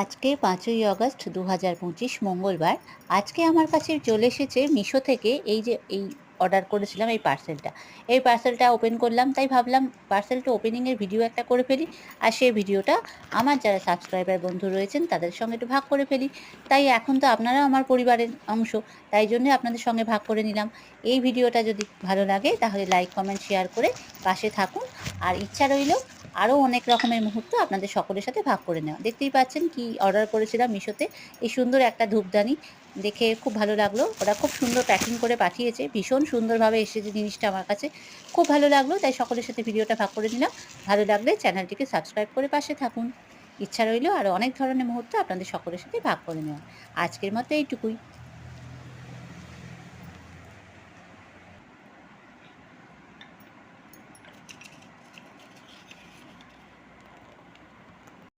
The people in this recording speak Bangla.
আজকে ৫ই অগস্ট ২০২৫ মঙ্গলবার। আজকে আমার কাছে চলে এসেছে মিশো থেকে এই অর্ডার করেছিলাম এই পার্সেলটা। এই পার্সেলটা ওপেন করলাম, তাই ভাবলাম পার্সেলটা ওপেনিং এর ভিডিও একটা করে ফেলি। আর সেই ভিডিওটা আমার যারা সাবস্ক্রাইবার বন্ধু রয়েছেন তাদের সঙ্গে একটু ভাগ করে ফেলি। তাই এখন তো আপনারাও আমার পরিবারের অংশ। তাই জন্যে আপনাদের সঙ্গে ভাগ করে নিলাম। এই ভিডিওটা যদি ভালো লাগে তাহলে লাইক, কমেন্ট, শেয়ার করে পাশে থাকুন। আর ইচ্ছা রইল আরো অনেক রকমের মুহূর্ত আপনাদের সকলের সাথে ভাগ করে নেওয়া। দেখতেই পাচ্ছেন কি অর্ডার করেছিলাম মিশোতে। এই সুন্দর একটা ধূপদানি দেখে খুব ভালো লাগলো। ওরা খুব সুন্দর প্যাকিং করে পাঠিয়েছে। ভীষণ সুন্দরভাবে এসেছে জিনিসটা আমার কাছে। খুব ভালো লাগলো। তাই সকলের সাথে ভিডিওটা ভাগ করে নিলাম। ভালো লাগলে চ্যানেলটিকে সাবস্ক্রাইব করে পাশে থাকুন। ইচ্ছা রইল আরো অনেক ধরনের মুহূর্ত আপনাদের সকলের সাথে ভাগ করে নেওয়া। আজকের মতো এইটুকুই।